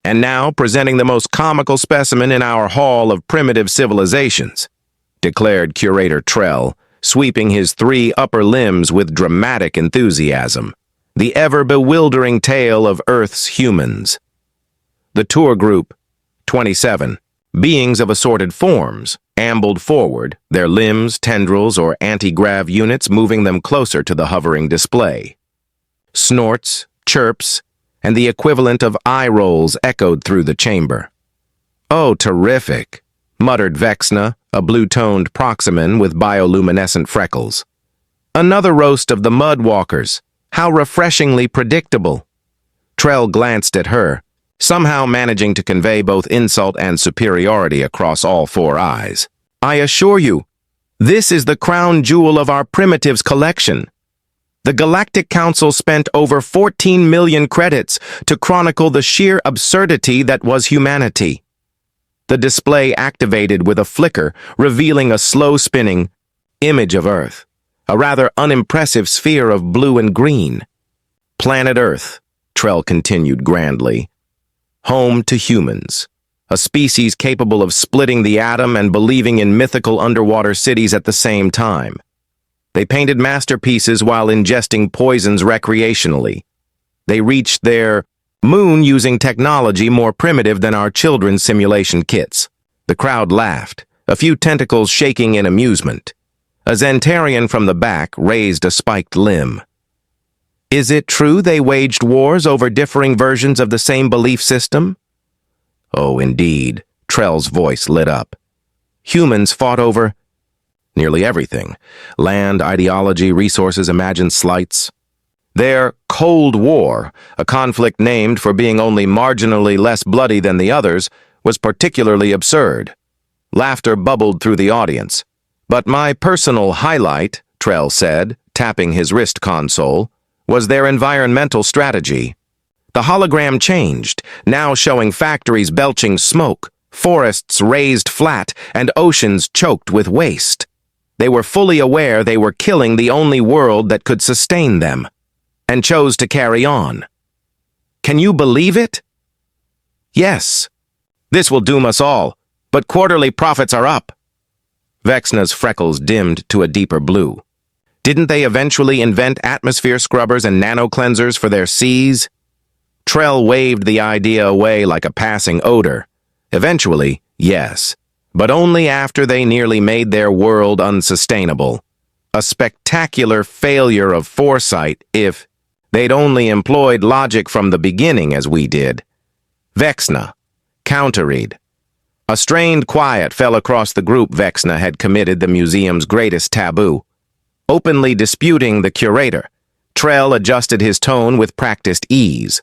And now presenting the most comical specimen in our hall of primitive civilizations, declared Curator Trell, sweeping his 3 upper limbs with dramatic enthusiasm. The ever-bewildering tale of Earth's humans. The tour group, 27, beings of assorted forms, ambled forward, their limbs, tendrils, or anti-grav units moving them closer to the hovering display. Snorts, chirps, and the equivalent of eye rolls echoed through the chamber. "Oh, terrific," muttered Vexna, a blue-toned proximan with bioluminescent freckles. "Another roast of the Mudwalkers. How refreshingly predictable." Trell glanced at her, somehow managing to convey both insult and superiority across all 4 eyes. "I assure you, this is the crown jewel of our primitives collection. The Galactic Council spent over 14 million credits to chronicle the sheer absurdity that was humanity." The display activated with a flicker, revealing a slow-spinning image of Earth, a rather unimpressive sphere of blue and green. "Planet Earth," Trell continued grandly, "home to humans, a species capable of splitting the atom and believing in mythical underwater cities at the same time. They painted masterpieces while ingesting poisons recreationally. They reached their moon using technology more primitive than our children's simulation kits." The crowd laughed, a few tentacles shaking in amusement. A Zentarian from the back raised a spiked limb. "Is it true they waged wars over differing versions of the same belief system?" "Oh, indeed," Trell's voice lit up. "Humans fought over nearly everything. Land, ideology, resources, imagined slights. Their Cold War, a conflict named for being only marginally less bloody than the others, was particularly absurd." Laughter bubbled through the audience. "But my personal highlight," Trell said, tapping his wrist console, "was their environmental strategy. The hologram changed, now showing factories belching smoke, forests raised flat, and oceans choked with waste. They were fully aware they were killing the only world that could sustain them, and chose to carry on. Can you believe it?" "Yes. This will doom us all, but quarterly profits are up." Vexna's freckles dimmed to a deeper blue. "Didn't they eventually invent atmosphere scrubbers and nano-cleansers for their seas?" Trell waved the idea away like a passing odor. "Eventually, yes, but only after they nearly made their world unsustainable. A spectacular failure of foresight if they'd only employed logic from the beginning as we did." Vexna counteried. A strained quiet fell across the group. Vexna had committed the museum's greatest taboo, openly disputing the curator. Trell adjusted his tone with practiced ease.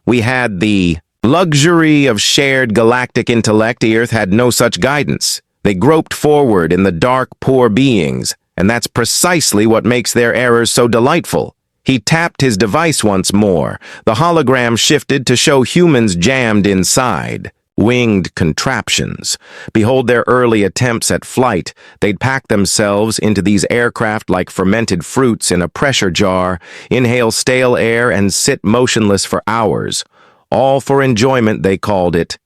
"We had the luxury of shared galactic intellect. The Earth had no such guidance. They groped forward in the dark, poor beings, and that's precisely what makes their errors so delightful." He tapped his device once more. The hologram shifted to show humans jammed inside. Winged contraptions. Behold their early attempts at flight. They'd pack themselves into these aircraft like fermented fruits in a pressure jar, inhale stale air, and sit motionless for hours. All for enjoyment, they called it.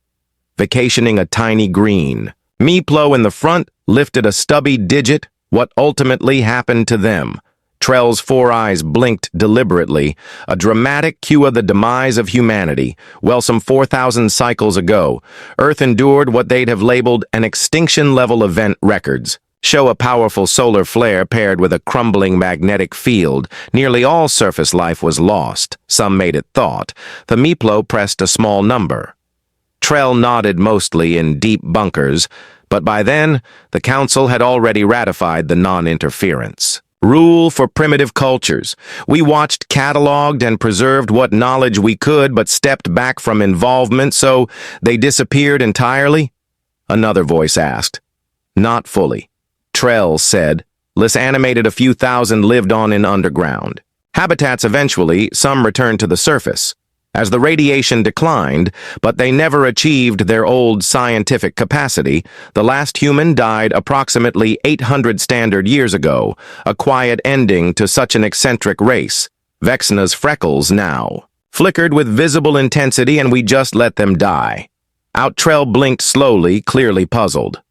Vacationing a tiny green. Meeplo in the front lifted a stubby digit. What ultimately happened to them? Trell's 4 eyes blinked deliberately, a dramatic cue of the demise of humanity. Well, some 4,000 cycles ago, Earth endured what they'd have labeled an extinction-level event. Records show a powerful solar flare paired with a crumbling magnetic field. Nearly all surface life was lost. Some made it thought. The Meeplo pressed a small number. Trell nodded, mostly in deep bunkers, but by then, the Council had already ratified the non-interference rule for primitive cultures. We watched, cataloged, and preserved what knowledge we could, but stepped back from involvement, so they disappeared entirely? Another voice asked. Not fully. Trell said. Less animated, a few thousand lived on in underground habitats. Eventually, some returned to the surface as the radiation declined, but they never achieved their old scientific capacity. The last human died approximately 800 standard years ago, a quiet ending to such an eccentric race. Vexna's freckles now Flickered with visible intensity, and we just let them die. Trell blinked slowly, clearly puzzled.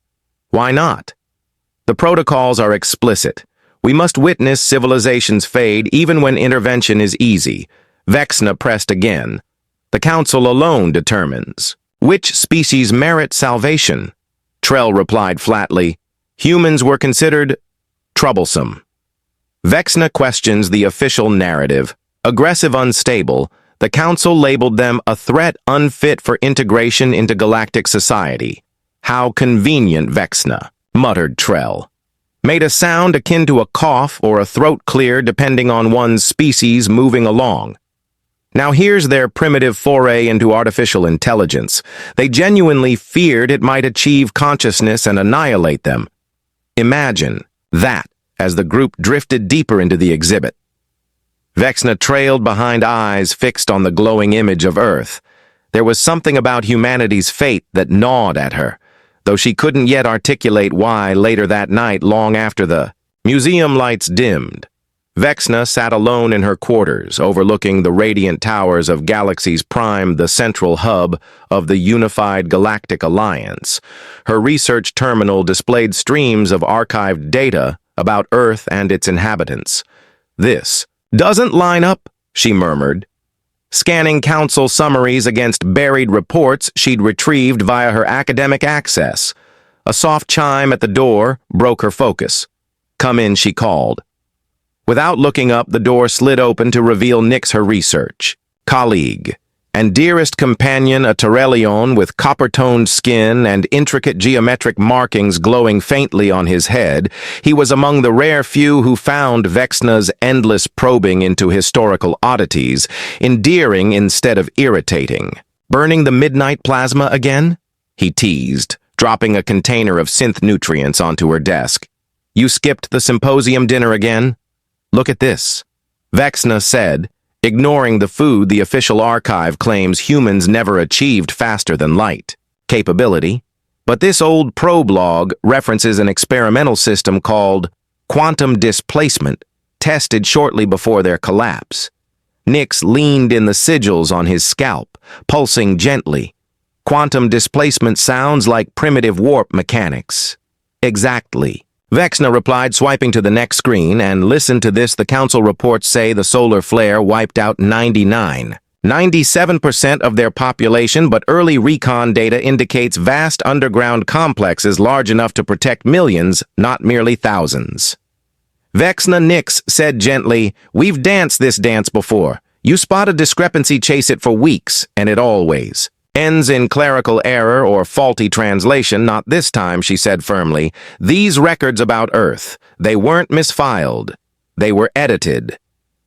Why not? The protocols are explicit. We must witness civilizations fade even when intervention is easy. Vexna pressed again. The Council alone determines which species merit salvation. Trell replied flatly. Humans were considered troublesome. Vexna questions the official narrative. Aggressive, unstable, the Council labeled them a threat unfit for integration into galactic society. How convenient, Vexna, muttered Trell. Made a sound akin to a cough or a throat clear depending on one's species moving along. Now here's their primitive foray into artificial intelligence. They genuinely feared it might achieve consciousness and annihilate them. Imagine that as the group drifted deeper into the exhibit. Vexna trailed behind eyes fixed on the glowing image of Earth. There was something about humanity's fate that gnawed at her, though she couldn't yet articulate why. Later that night, long after the museum lights dimmed, Vexna sat alone in her quarters, overlooking the radiant towers of Galaxy's Prime, the central hub of the unified Galactic Alliance. Her research terminal displayed streams of archived data about Earth and its inhabitants. This doesn't line up, she murmured, scanning Council summaries against buried reports she'd retrieved via her academic access. A soft chime at the door broke her focus. Come in, she called. Without looking up, the door slid open to reveal Nyx, her research colleague, and dearest companion, a Terrellion with copper-toned skin and intricate geometric markings glowing faintly on his head. He was among the rare few who found Vexna's endless probing into historical oddities endearing instead of irritating. Burning the midnight plasma again? He teased, dropping a container of synth nutrients onto her desk. You skipped the symposium dinner again? Look at this, Vexna said, ignoring the food. The official archive claims humans never achieved faster than light capability, but this old probe log references an experimental system called quantum displacement, tested shortly before their collapse. Nyx leaned in the sigils on his scalp, pulsing gently. Quantum displacement sounds like primitive warp mechanics. Exactly. Vexna replied, swiping to the next screen, and listen to this. The Council reports say the solar flare wiped out 97% of their population, but early recon data indicates vast underground complexes large enough to protect millions, not merely thousands. Vexna, Nyx said gently, we've danced this dance before. You spot a discrepancy, chase it for weeks, and it always ends in clerical error or faulty translation. Not this time, she said firmly. These records about Earth, they weren't misfiled. They were edited.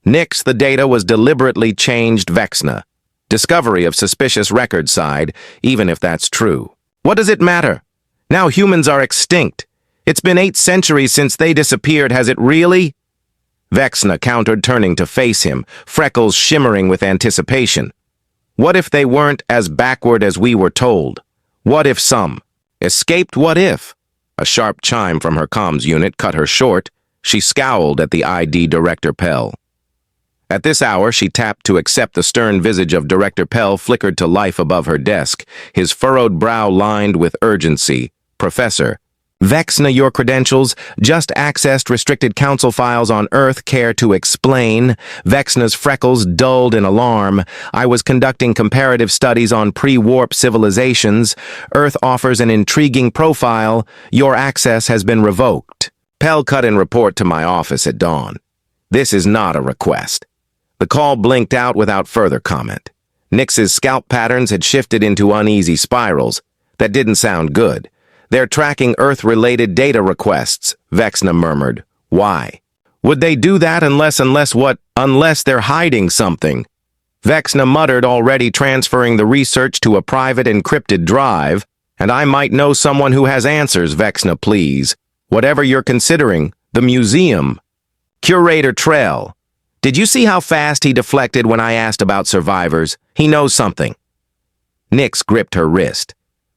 Nyx, the data was deliberately changed. Vexna. Discovery of suspicious record side, even if that's true. What does it matter? Now humans are extinct. It's been 8 centuries since they disappeared. Has it really? Vexna countered, turning to face him, freckles shimmering with anticipation. What if they weren't as backward as we were told? What if some escaped? What if? A sharp chime from her comms unit cut her short. She scowled at the ID Director Pell. At this hour, she tapped to accept. The stern visage of Director Pell flickered to life above her desk, his furrowed brow lined with urgency. Professor. Vexna, your credentials, just accessed restricted council files on Earth. Care to explain? Vexna's freckles dulled in alarm. I was conducting comparative studies on pre-warp civilizations. Earth offers an intriguing profile. Your access has been revoked. Pell cut and report to my office at dawn. This is not a request. The call blinked out without further comment. Nyx's scalp patterns had shifted into uneasy spirals. That didn't sound good. They're tracking Earth-related data requests, Vexna murmured. Why? Would they do that unless they're hiding something? Vexna muttered, already transferring the research to a private encrypted drive. And I might know someone who has answers. Vexna, please. Whatever you're considering, the museum. Curator Trell. Did you see how fast he deflected when I asked about survivors? He knows something. Nyx gripped her wrist.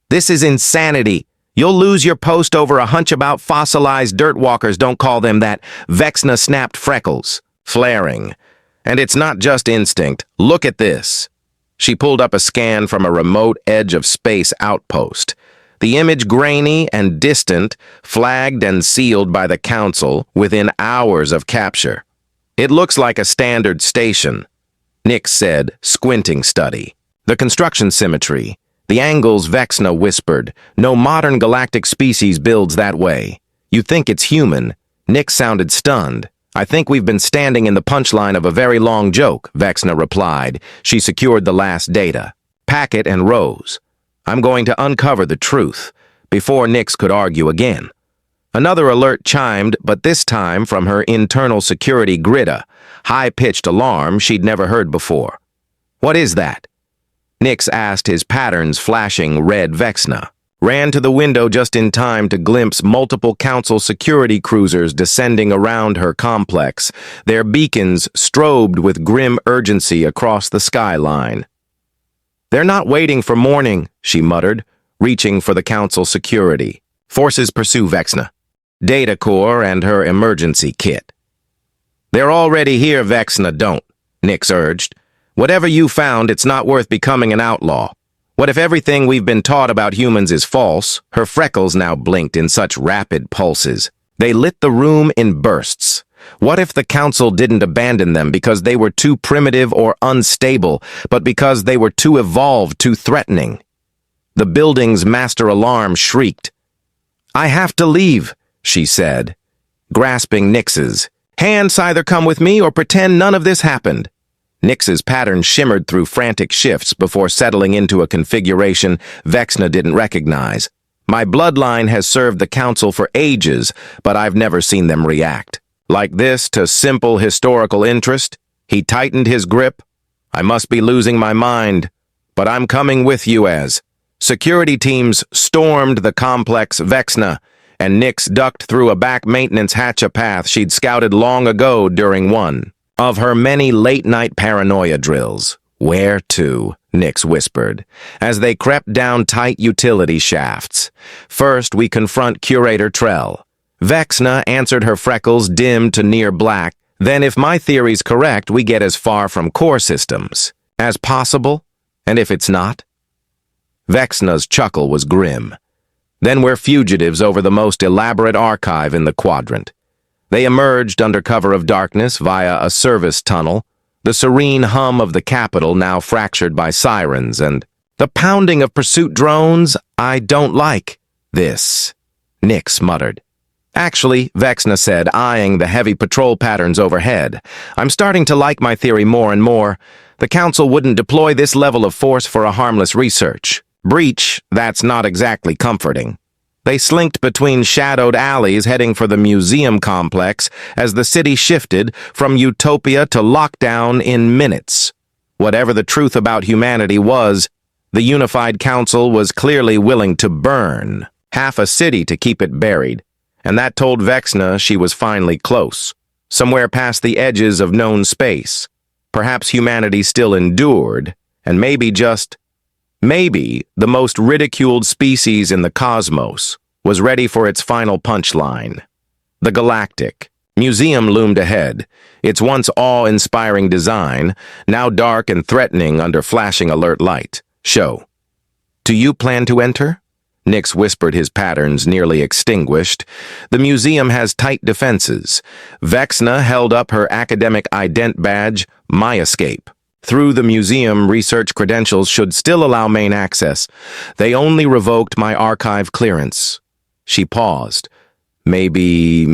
This is insanity. You'll lose your post over a hunch about fossilized dirt walkers. Don't call them that. Vexna snapped, freckles flaring. And it's not just instinct. Look at this. She pulled up a scan from a remote edge of space outpost. The image grainy and distant, flagged and sealed by the Council within hours of capture. It looks like a standard station, Nix said, squinting study. The construction symmetry, the angles, Vexna whispered. No modern galactic species builds that way. You think it's human. Nix sounded stunned. I think we've been standing in the punchline of a very long joke, Vexna replied. She secured the last data. Packet and rose. I'm going to uncover the truth, before Nix could argue again. Another alert chimed, but this time from her internal security grid, high-pitched alarm she'd never heard before. What is that? Nix asked, his patterns flashing red. Vexna ran to the window just in time to glimpse multiple Council security cruisers descending around her complex, their beacons strobed with grim urgency across the skyline. They're not waiting for morning, she muttered, reaching for the Council security. Forces pursue Vexna. Data Core and her emergency kit. They're already here, Vexna, don't, Nix urged. Whatever you found, it's not worth becoming an outlaw. What if everything we've been taught about humans is false? Her freckles now blinked in such rapid pulses. They lit the room in bursts. What if the Council didn't abandon them because they were too primitive or unstable, but because they were too evolved, too threatening? The building's master alarm shrieked. I have to leave, she said, grasping Nix's. Hands, either come with me or pretend none of this happened. Nix's pattern shimmered through frantic shifts before settling into a configuration Vexna didn't recognize. My bloodline has served the Council for ages, but I've never seen them react. Like this to simple historical interest? He tightened his grip. I must be losing my mind, but I'm coming with you as. Security teams stormed the complex Vexna, and Nix ducked through a back maintenance hatch, a path she'd scouted long ago during one of her many late-night paranoia drills. Where to? Nix whispered, as they crept down tight utility shafts. First, we confront Curator Trell. Vexna answered, her freckles dimmed to near black. Then, if my theory's correct, we get as far from core systems as possible. And if it's not? Vexna's chuckle was grim. Then we're fugitives over the most elaborate archive in the quadrant. They emerged under cover of darkness via a service tunnel, the serene hum of the capital now fractured by sirens and the pounding of pursuit drones. I don't like this, Nix muttered. Actually, Vexna said, eyeing the heavy patrol patterns overhead, I'm starting to like my theory more and more. The Council wouldn't deploy this level of force for a harmless research. Breach, that's not exactly comforting. They slinked between shadowed alleys heading for the museum complex as the city shifted from utopia to lockdown in minutes. Whatever the truth about humanity was, the unified Council was clearly willing to burn half a city to keep it buried, and that told Vexna she was finally close, somewhere past the edges of known space. Perhaps humanity still endured, and maybe the most ridiculed species in the cosmos was ready for its final punchline. The Galactic museum loomed ahead, its once awe-inspiring design, now dark and threatening under flashing alert light. Show. Do you plan to enter? Nix whispered, his patterns nearly extinguished. The museum has tight defenses. Vexna held up her academic ident badge, My Escape. Through the museum, research credentials should still allow main access. They only revoked my archive clearance. She paused. Maybe,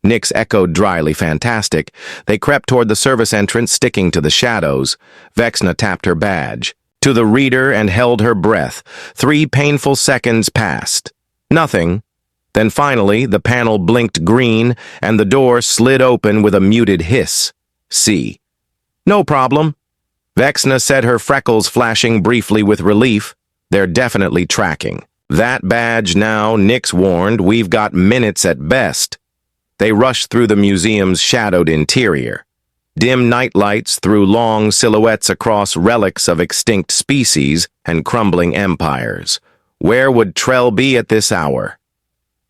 Nix echoed dryly, fantastic. They crept toward the service entrance, sticking to the shadows. Vexna tapped her badge to the reader and held her breath. 3 painful seconds passed. Nothing. Then finally, the panel blinked green, and the door slid open with a muted hiss. See. No problem. Vexna said, her freckles flashing briefly with relief. They're definitely tracking. That badge now, Nix warned, we've got minutes at best. They rushed through the museum's shadowed interior. Dim nightlights threw long silhouettes across relics of extinct species and crumbling empires. Where would Trell be at this hour?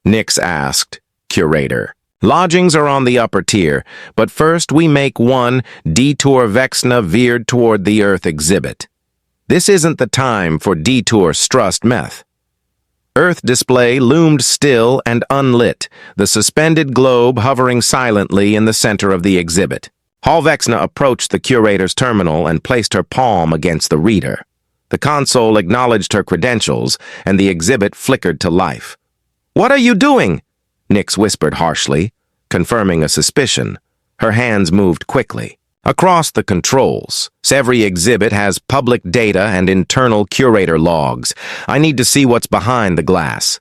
Nix asked, Curator. Lodgings are on the upper tier, but first we make one detour Vexna veered toward the Earth exhibit. This isn't the time for detour strust meth. Earth display loomed still and unlit, the suspended globe hovering silently in the center of the exhibit. Hall Vexna approached the curator's terminal and placed her palm against the reader. The console acknowledged her credentials, and the exhibit flickered to life. "What are you doing?" Nix whispered harshly, confirming a suspicion. Her hands moved quickly. Across the controls, every exhibit has public data and internal curator logs. I need to see what's behind the glass.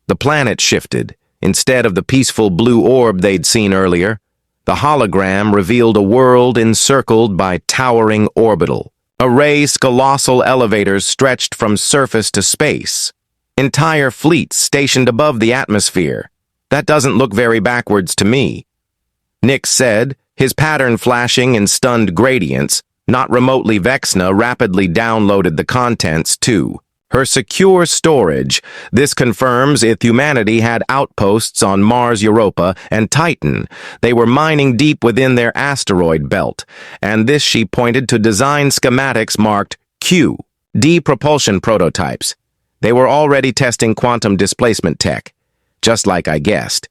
The planet shifted. Instead of the peaceful blue orb they'd seen earlier, the hologram revealed a world encircled by towering orbital. Arrays colossal elevators stretched from surface to space. Entire fleets stationed above the atmosphere. That doesn't look very backwards to me. Nix said, his pattern flashing in stunned gradients. Not remotely Vexna rapidly downloaded the contents to her secure storage. This confirms if humanity had outposts on Mars, Europa, and Titan. They were mining deep within their asteroid belt, and this she pointed to design schematics marked Q, D propulsion prototypes. They were already testing quantum displacement tech, just like I guessed.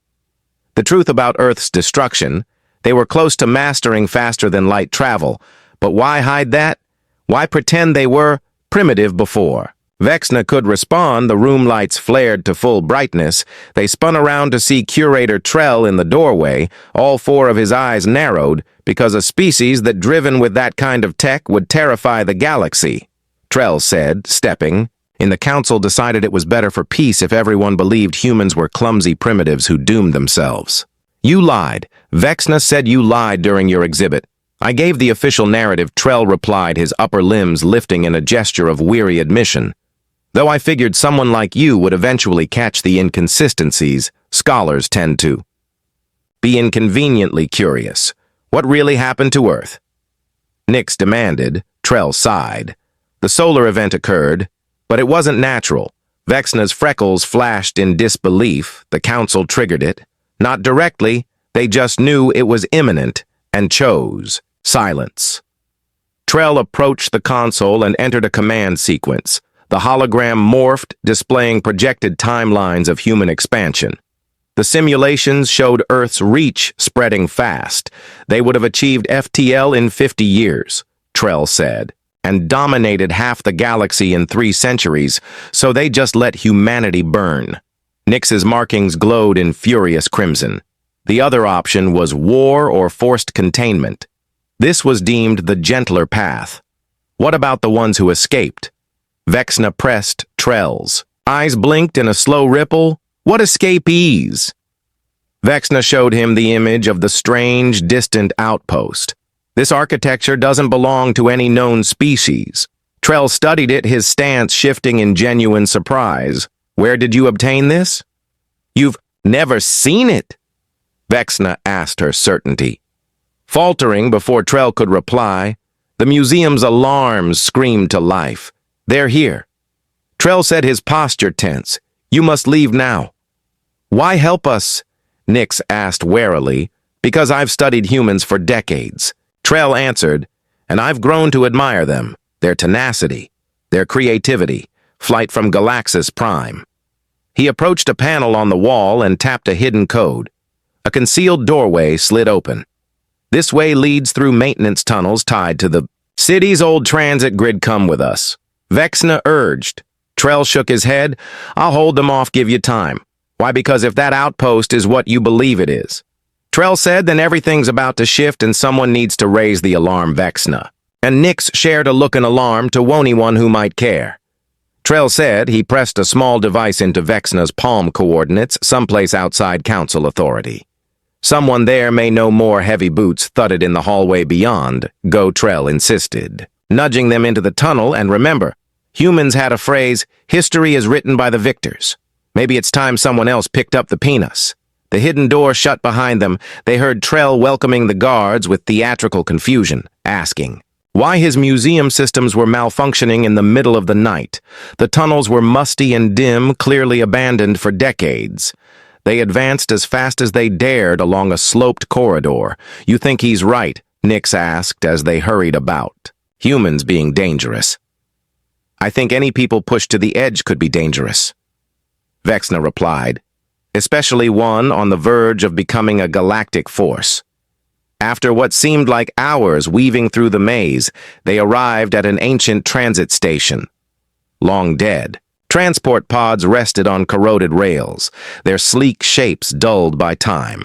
The truth about Earth's destruction, they were close to mastering faster-than-light travel, but why hide that? Why pretend they were primitive before? Vexna could respond. The room lights flared to full brightness. They spun around to see Curator Trell in the doorway. All four of his eyes narrowed, because a species that driven with that kind of tech would terrify the galaxy. Trell said, stepping. The council decided it was better for peace if everyone believed humans were clumsy primitives who doomed themselves. You lied. Vexna said you lied during your exhibit. I gave the official narrative, Trell replied, his upper limbs lifting in a gesture of weary admission. Though I figured someone like you would eventually catch the inconsistencies, scholars tend to be inconveniently curious. What really happened to Earth? Nix demanded. Trell sighed. The solar event occurred, but it wasn't natural. Vexna's freckles flashed in disbelief. The council triggered it. Not directly, they just knew it was imminent and chose silence. Trell approached the console and entered a command sequence. The hologram morphed, displaying projected timelines of human expansion. The simulations showed Earth's reach spreading fast. They would have achieved FTL in 50 years, Trell said, and dominated half the galaxy in 3 centuries, so they just let humanity burn. Nix's markings glowed in furious crimson. The other option was war or forced containment. This was deemed the gentler path. What about the ones who escaped? Vexna pressed Trell's. Eyes blinked in a slow ripple. What escapees? Vexna showed him the image of the strange, distant outpost. This architecture doesn't belong to any known species. Trell studied it, his stance shifting in genuine surprise. Where did you obtain this? You've never seen it? Vexna asked her certainty. Faltering before Trell could reply, the museum's alarms screamed to life. They're here. Trell said, his posture tense. You must leave now. Why help us? Nix asked warily. Because I've studied humans for decades. Trell answered, and I've grown to admire them. Their tenacity, their creativity, flight from Galaxis Prime. He approached a panel on the wall and tapped a hidden code. A concealed doorway slid open. This way leads through maintenance tunnels tied to the city's old transit grid. Come with us. Vexna urged. Trell shook his head. I'll hold them off, give you time. Why? Because if that outpost is what you believe it is. Trell said, then everything's about to shift and someone needs to raise the alarm, Vexna. And Nix shared a look in alarm to anyone who might care. Trell said. He pressed a small device into Vexna's palm coordinates, someplace outside council authority. Someone there may know more. Heavy boots thudded in the hallway beyond. Go, Trell insisted, nudging them into the tunnel. And remember, humans had a phrase, history is written by the victors. Maybe it's time someone else picked up the penis. The hidden door shut behind them. They heard Trell welcoming the guards with theatrical confusion, asking why his museum systems were malfunctioning in the middle of the night. The tunnels were musty and dim, clearly abandoned for decades. They advanced as fast as they dared along a sloped corridor. "You think he's right?" Nix asked as they hurried about. "Humans being dangerous." "I think any people pushed to the edge could be dangerous," Vexna replied, "especially one on the verge of becoming a galactic force." After what seemed like hours weaving through the maze, they arrived at an ancient transit station. Long dead, transport pods rested on corroded rails, their sleek shapes dulled by time.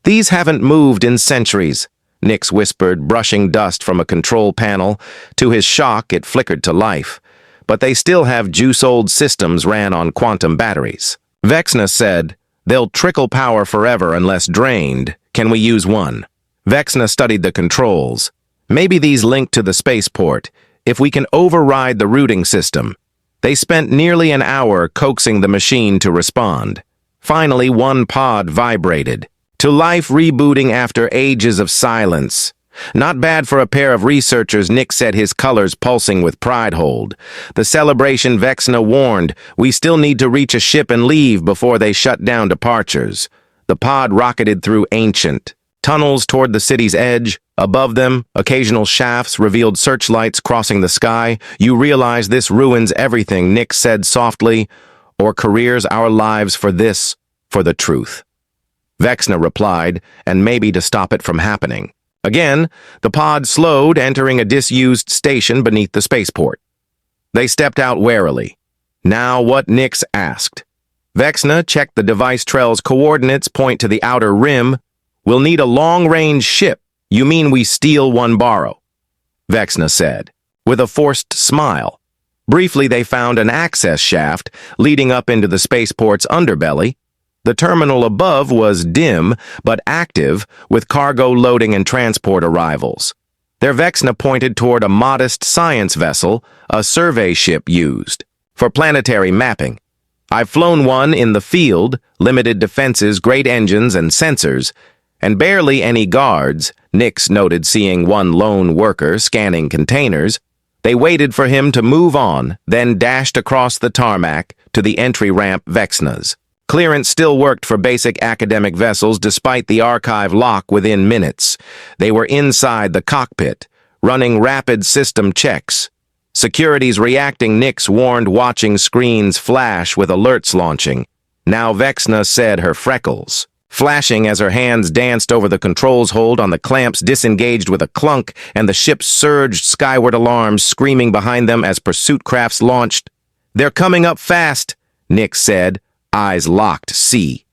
"These haven't moved in centuries," Nix whispered, brushing dust from a control panel. To his shock, it flickered to life. "But they still have juice-old systems ran on quantum batteries." Vexna said, "They'll trickle power forever unless drained. Can we use one?" Vexna studied the controls. "Maybe these link to the spaceport, if we can override the routing system." They spent nearly an hour coaxing the machine to respond. Finally, one pod vibrated, to life rebooting after ages of silence. "Not bad for a pair of researchers," Nick said, his colors pulsing with pride. "Hold the celebration," Vexna warned. "We still need to reach a ship and leave before they shut down departures." The pod rocketed through ancient tunnels toward the city's edge. Above them, occasional shafts revealed searchlights crossing the sky. "You realize this ruins everything," Nick said softly, "or careers our lives for this, for the truth." Vexna replied, "And maybe to stop it from happening." Again, the pod slowed, entering a disused station beneath the spaceport. They stepped out warily. "Now what?" Nix asked. Vexna checked the device. Trell's coordinates point to the outer rim. "We'll need a long-range ship." "You mean we steal one, borrow?" Vexna said, with a forced smile. Briefly, they found an access shaft leading up into the spaceport's underbelly. The terminal above was dim, but active, with cargo loading and transport arrivals. Their Vexna pointed toward a modest science vessel, a survey ship used for planetary mapping. "I've flown one in the field, limited defenses, great engines and sensors, and barely any guards," Nix noted, seeing one lone worker scanning containers. They waited for him to move on, then dashed across the tarmac to the entry ramp. Vexna's clearance still worked for basic academic vessels despite the archive lock within minutes. They were inside the cockpit, running rapid system checks. Security's reacting, Nix warned, watching screens flash with alerts launching. Now Vexna said, her freckles flashing as her hands danced over the controls. Hold on the clamps disengaged with a clunk, and the ship surged skyward, alarms screaming behind them as pursuit crafts launched. "They're coming up fast," Nix said, eyes locked. "See."